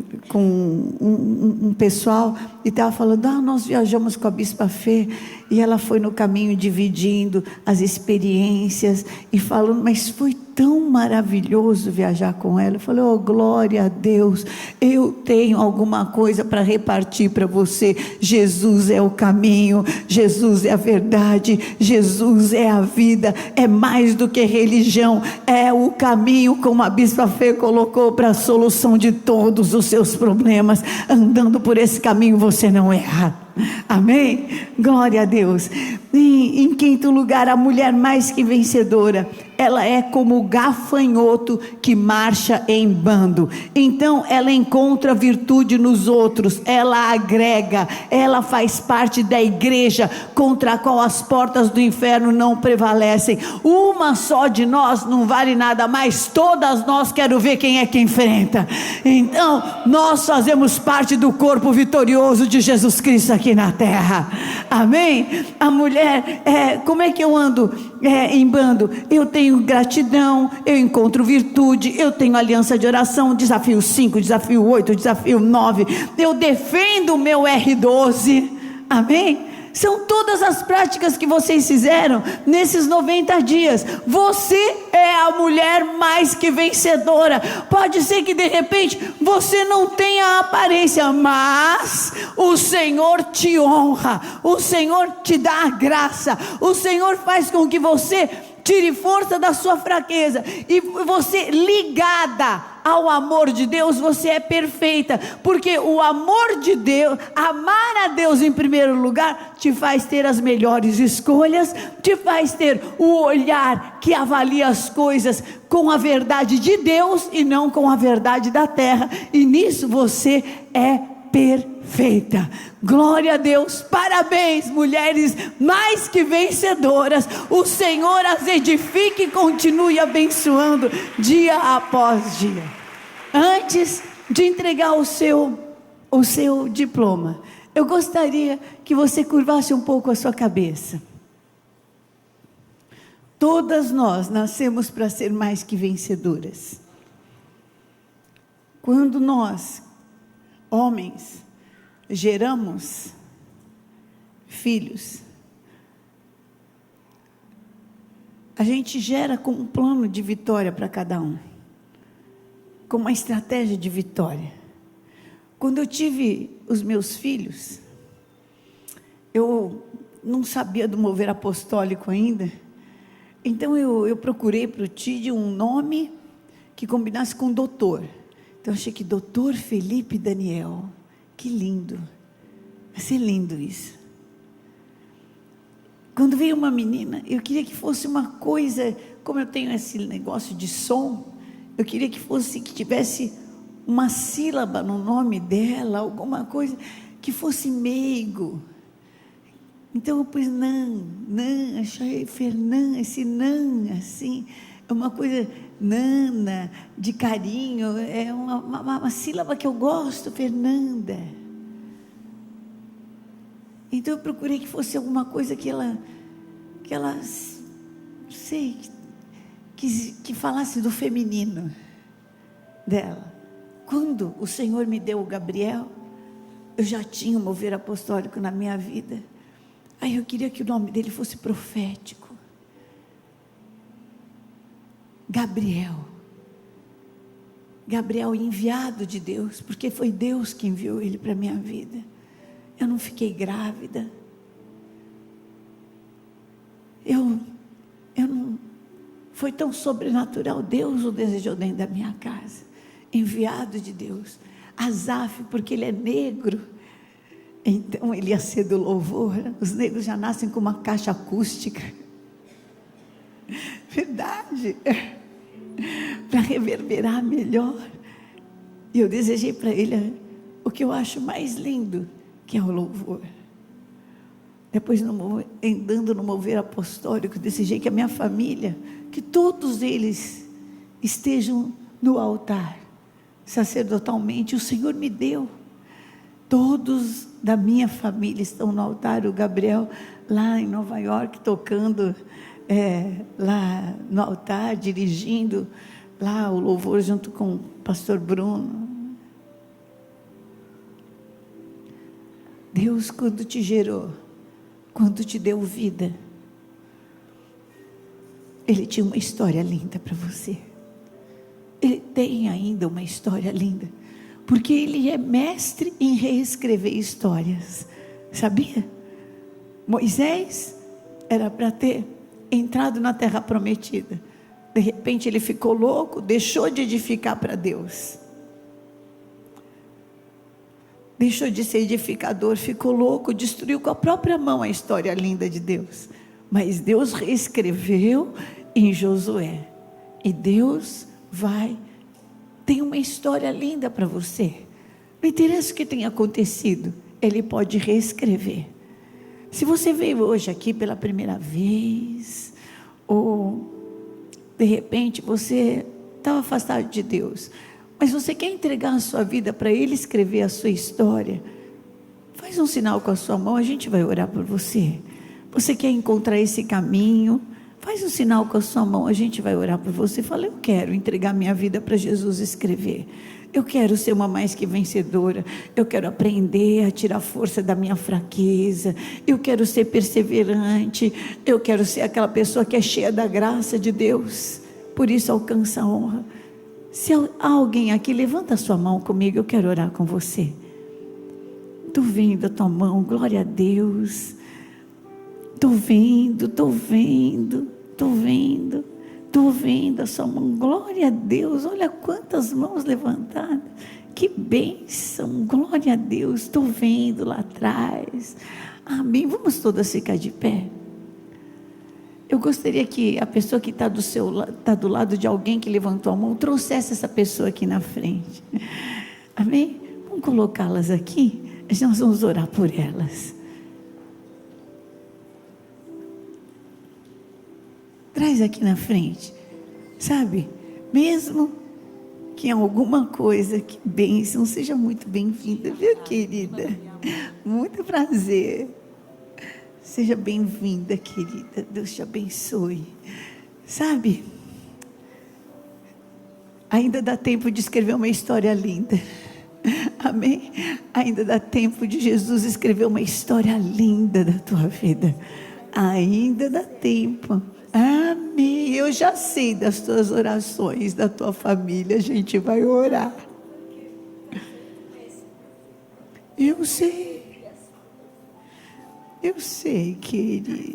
um pessoal e estava falando, nós viajamos com a Bispa Fê, e ela foi no caminho dividindo as experiências e falando, mas foi tão maravilhoso viajar com ela. Eu falei, glória a Deus, eu tenho alguma coisa para repartir para você. Jesus é o caminho, Jesus é a verdade, Jesus é a vida, é mais do que religião, é o caminho, como a Bispa Fê colocou, para a solução de todos os seus problemas. Andando por esse caminho você não erra. Amém? Glória a Deus. E em quinto lugar, a mulher mais que vencedora, ela é como o gafanhoto que marcha em bando. Então ela encontra virtude nos outros, ela agrega, ela faz parte da igreja contra a qual as portas do inferno não prevalecem. Uma só de nós não vale nada, mas todas nós, quero ver quem é que enfrenta. Então nós fazemos parte do corpo vitorioso de Jesus Cristo aqui na terra. Amém? A mulher, como é que eu ando em bando? Eu tenho gratidão, eu encontro virtude, eu tenho aliança de oração, desafio 5, desafio 8, desafio 9, eu defendo o meu R12, amém? São todas as práticas que vocês fizeram nesses 90 dias. Você é a mulher mais que vencedora. Pode ser que de repente você não tenha a aparência, mas o Senhor te honra, o Senhor te dá a graça, o Senhor faz com que você tire força da sua fraqueza, e você, ligada ao amor de Deus, você é perfeita, porque o amor de Deus, amar a Deus em primeiro lugar, te faz ter as melhores escolhas, te faz ter o olhar que avalia as coisas com a verdade de Deus e não com a verdade da terra, e nisso você é perfeita. feita. Glória a Deus, parabéns, mulheres mais que vencedoras. O Senhor as edifique e continue abençoando dia após dia. Antes de entregar o seu diploma, eu gostaria que você curvasse um pouco a sua cabeça. Todas nós nascemos para ser mais que vencedoras. Quando nós, homens, geramos filhos, a gente gera com um plano de vitória para cada um, com uma estratégia de vitória. Quando eu tive os meus filhos, eu não sabia do mover apostólico ainda, então eu procurei para o Tídio um nome que combinasse com doutor. Então eu achei que doutor Felipe Daniel, que lindo, vai ser lindo isso. Quando veio uma menina, eu queria que fosse uma coisa, como eu tenho esse negócio de som, eu queria que tivesse uma sílaba no nome dela, alguma coisa que fosse meigo. Então eu pus achei Fernanda, esse Nan, assim, é uma coisa, Nana, de carinho, é uma sílaba que eu gosto, Fernanda. Então eu procurei que fosse alguma coisa que ela sei, que falasse do feminino dela. Quando o Senhor me deu o Gabriel, eu já tinha um mover apostólico na minha vida. Aí eu queria que o nome dele fosse profético. Gabriel, enviado de Deus, porque foi Deus que enviou ele para a minha vida. Eu não fiquei grávida, eu não, foi tão sobrenatural. Deus o desejou dentro da minha casa, enviado de Deus. Asaf, porque ele é negro, então ele ia ser do louvor. Os negros já nascem com uma caixa acústica, verdade, para reverberar melhor. E eu desejei para ele o que eu acho mais lindo, que é o louvor. Depois, andando no mover apostólico, desejei que a minha família, que todos eles estejam no altar, sacerdotalmente. O Senhor me deu, todos da minha família estão no altar. O Gabriel lá em Nova York, tocando lá no altar, dirigindo lá o louvor junto com o pastor Bruno. Deus, quando te gerou, quando te deu vida, Ele tinha uma história linda para você. Ele tem ainda uma história linda, porque Ele é mestre em reescrever histórias, sabia? Moisés era para ter entrado na terra prometida, de repente ele ficou louco, deixou de edificar para Deus, deixou de ser edificador, ficou louco, destruiu com a própria mão a história linda de Deus. Mas Deus reescreveu em Josué, e Deus tem uma história linda para você. Não interessa o que tenha acontecido, Ele pode reescrever. Se você veio hoje aqui pela primeira vez, ou de repente você estava afastado de Deus, mas você quer entregar a sua vida para Ele escrever a sua história, faz um sinal com a sua mão, a gente vai orar por você. Você quer encontrar esse caminho, faz um sinal com a sua mão, a gente vai orar por você. Fala: eu quero entregar minha vida para Jesus escrever. Eu quero ser uma mais que vencedora. Eu quero aprender a tirar força da minha fraqueza. Eu quero ser perseverante. Eu quero ser aquela pessoa que é cheia da graça de Deus. Por isso alcança a honra. Se há alguém aqui, levanta a sua mão comigo. Eu quero orar com você. Estou vendo a tua mão, glória a Deus. Estou vendo a sua mão, glória a Deus. Olha quantas mãos levantadas, que bênção, glória a Deus. Estou vendo lá atrás, amém. Vamos todas ficar de pé. Eu gostaria que a pessoa que está do lado de alguém que levantou a mão, trouxesse essa pessoa aqui na frente, amém. Vamos colocá-las aqui. Nós vamos orar por elas. Traz aqui na frente. Sabe, mesmo que em alguma coisa, que bênção, seja muito bem-vinda, viu, querida? Muito prazer. Seja bem-vinda, querida. Deus te abençoe. Sabe, ainda dá tempo de escrever uma história linda. Amém? Ainda dá tempo de Jesus escrever uma história linda da tua vida. Ainda dá tempo. Amém. Eu já sei das tuas orações, da tua família. A gente vai orar. Eu sei. Eu sei, querido.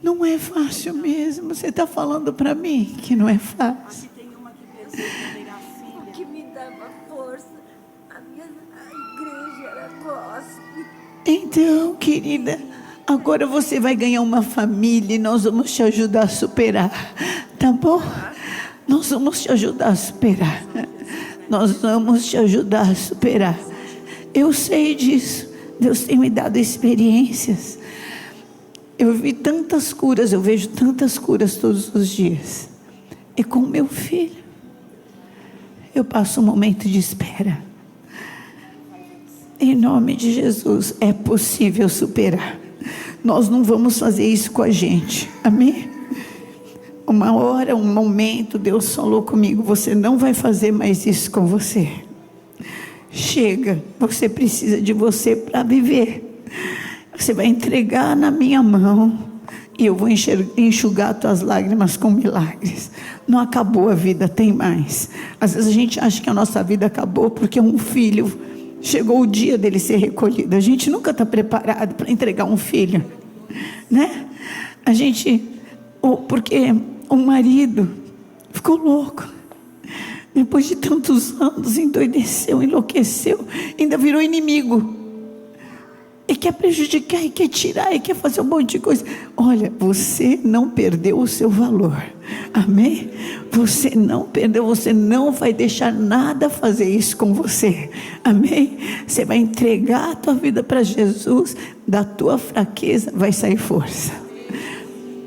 Não é fácil mesmo. Você está falando para mim que não é fácil. Aqui tem uma que pensou também a filha. O que me dava força, a igreja era gospel. Então, querida, agora você vai ganhar uma família e nós vamos te ajudar a superar. Tá bom? Nós vamos te ajudar a superar. Nós vamos te ajudar a superar. Eu sei disso. Deus tem me dado experiências. Eu vi tantas curas, eu vejo tantas curas todos os dias. E com meu filho, eu passo um momento de espera. Em nome de Jesus, é possível superar. Nós não vamos fazer isso com a gente. Amém? Uma hora, um momento, Deus falou comigo: você não vai fazer mais isso com você. Chega, você precisa de você para viver. Você vai entregar na minha mão e eu vou enxugar tuas lágrimas com milagres. Não acabou a vida, tem mais. Às vezes a gente acha que a nossa vida acabou porque um filho, chegou o dia dele ser recolhido. A gente nunca está preparado para entregar um filho, né? A gente, porque o marido ficou louco. Depois de tantos anos, endoideceu, enlouqueceu, ainda virou inimigo. E quer prejudicar, e quer tirar, e quer fazer um monte de coisa. Olha, você não perdeu o seu valor. Amém? Você não perdeu, você não vai deixar nada fazer isso com você. Amém? Você vai entregar a tua vida para Jesus. Da tua fraqueza vai sair força.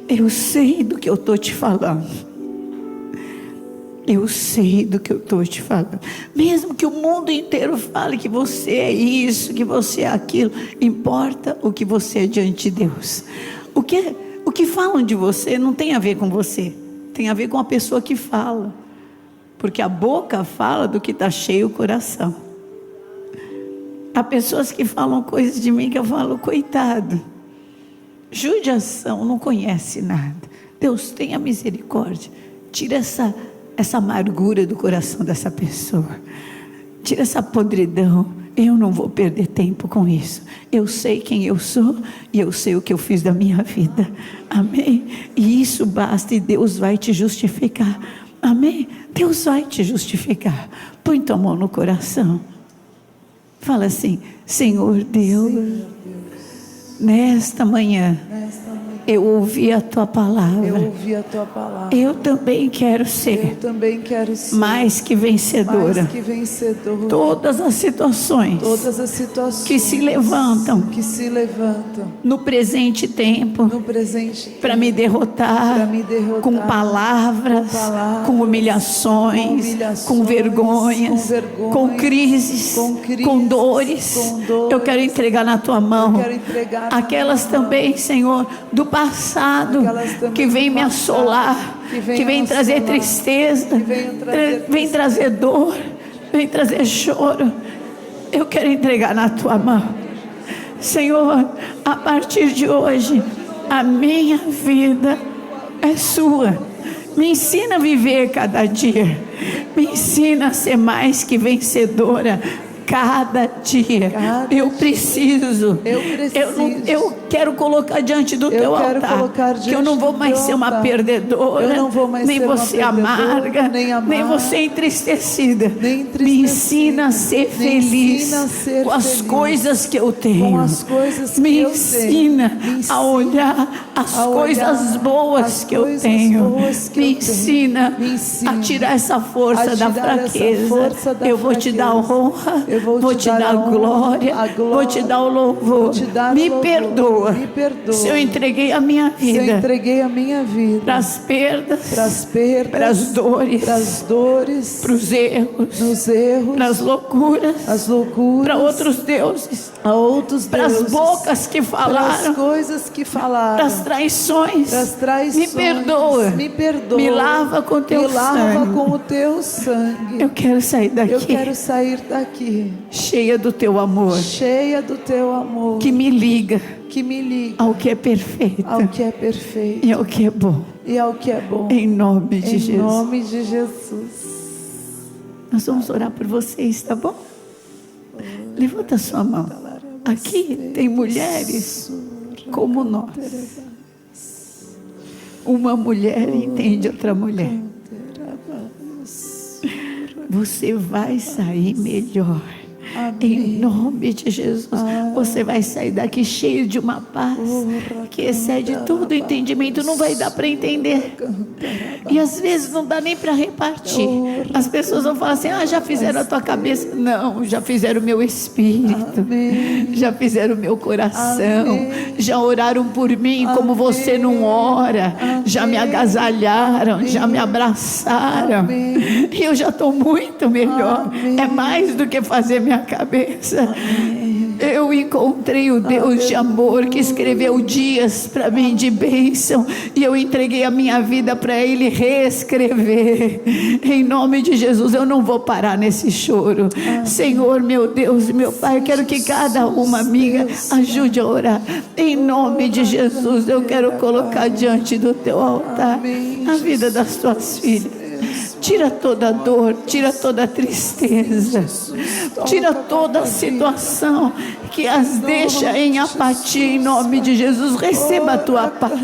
Eu sei do que eu estou te falando. Eu sei do que eu estou te falando. Mesmo que o mundo inteiro fale que você é isso, que você é aquilo, importa o que você é diante de Deus. O que falam de você não tem a ver com você, tem a ver com a pessoa que fala. Porque a boca fala do que está cheio o coração. Há pessoas que falam coisas de mim que eu falo: coitado, judiação, não conhece nada. Deus tenha misericórdia, tira essa amargura do coração dessa pessoa, tira essa podridão. Eu não vou perder tempo com isso. Eu sei quem eu sou e eu sei o que eu fiz da minha vida. Amém? E isso basta, e Deus vai te justificar. Amém? Deus vai te justificar. Põe tua mão no coração, fala assim: Senhor Deus, nesta manhã eu ouvi a tua palavra. Eu também quero ser mais que vencedora. Todas as situações que se levantam no presente tempo para me derrotar, com palavras, com humilhações, com vergonhas, com crises, com dores, eu quero entregar na tua mão. Aquelas também, Senhor, do passado, que vem me assolar, que vem trazer tristeza, vem trazer dor, vem trazer choro. Eu quero entregar na tua mão. Senhor, a partir de hoje, a minha vida é sua. Me ensina a viver cada dia, me ensina a ser mais que vencedora cada dia. Eu preciso. Eu quero colocar diante do teu altar que eu não vou mais ser uma perdedora, nem você amarga, nem você entristecida. Me ensina a ser feliz com as coisas que eu tenho. Me ensina a olhar as coisas boas que eu tenho. Me ensina a tirar essa força da fraqueza. Eu vou te dar honra, Eu vou te dar a glória, vou te dar o louvor. Me perdoa. Me perdoa. Se eu entreguei a minha vida. Se eu entreguei a minha vida para as perdas, para as dores, para os erros, para as loucuras, para outros deuses, para as bocas que falaram, para as coisas que falaram, para as traições. Me perdoa. Me lava com teu sangue. Eu quero sair daqui. Cheia do teu amor. Que me liga ao que é perfeito. E ao que é bom. Em nome de Jesus. Nós vamos orar por vocês, tá bom? Levanta a sua mão. Aqui tem mulheres como nós. Uma mulher entende outra mulher. Você vai sair melhor. Em nome de Jesus. Você vai sair daqui cheio de uma paz que excede todo entendimento. Não vai dar para entender. E às vezes não dá nem para repartir. As pessoas vão falar assim: já fizeram a tua cabeça. Não, já fizeram o meu espírito. Já fizeram o meu coração. Já oraram por mim como você não ora. Já me agasalharam. Já me abraçaram. E eu já estou muito melhor. É mais do que fazer minha cabeça. Eu encontrei o Deus de amor que escreveu dias para mim de bênção, e eu entreguei a minha vida para Ele reescrever. Em nome de Jesus, eu não vou parar nesse choro. Senhor, meu Deus e meu Pai, eu quero que cada uma amiga ajude a orar. Em nome de Jesus, eu quero colocar diante do teu altar a vida das tuas filhas. Tira toda a dor, tira toda a tristeza, tira toda a situação que as deixa em apatia. Em nome de Jesus, receba a tua paz,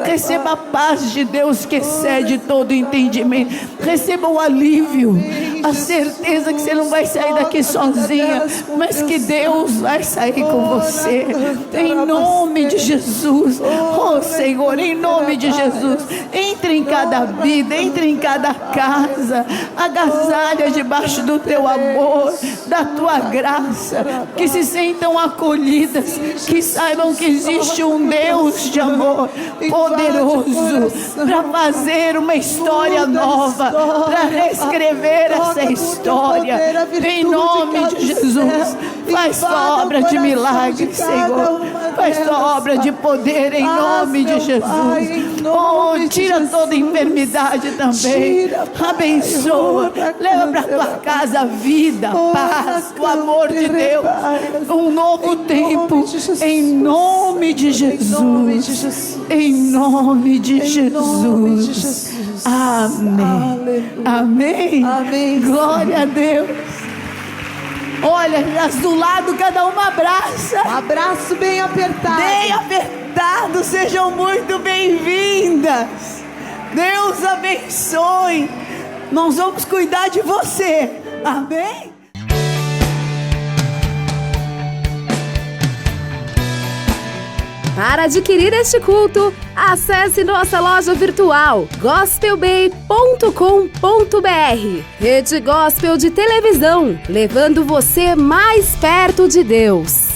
receba a paz de Deus que excede todo entendimento, receba o alívio, a certeza que você não vai sair daqui sozinha, mas que Deus vai sair com você. Em nome de Jesus, oh Senhor, em nome de Jesus, entre em cada vida, entre em cada casa, agasalha debaixo do teu amor, da tua graça, que se sentam acolhidas, que saibam que existe um Deus de amor poderoso para fazer uma história nova, para reescrever essa história. Em nome de Jesus, faz tua obra de milagre, Senhor, faz tua obra de poder em nome de Jesus. Oh, tira toda enfermidade também, abençoa, leva para tua casa vida, paz, o amor de Deus, um novo tempo, em nome de Jesus, em nome de Jesus. Amém. Glória a Deus. Olha, do lado cada uma abraça. Abraço bem apertado. Sejam muito bem-vindas. Deus abençoe. Nós vamos cuidar de você. Amém? Para adquirir este culto, acesse nossa loja virtual gospelbay.com.br. Rede Gospel de televisão, levando você mais perto de Deus.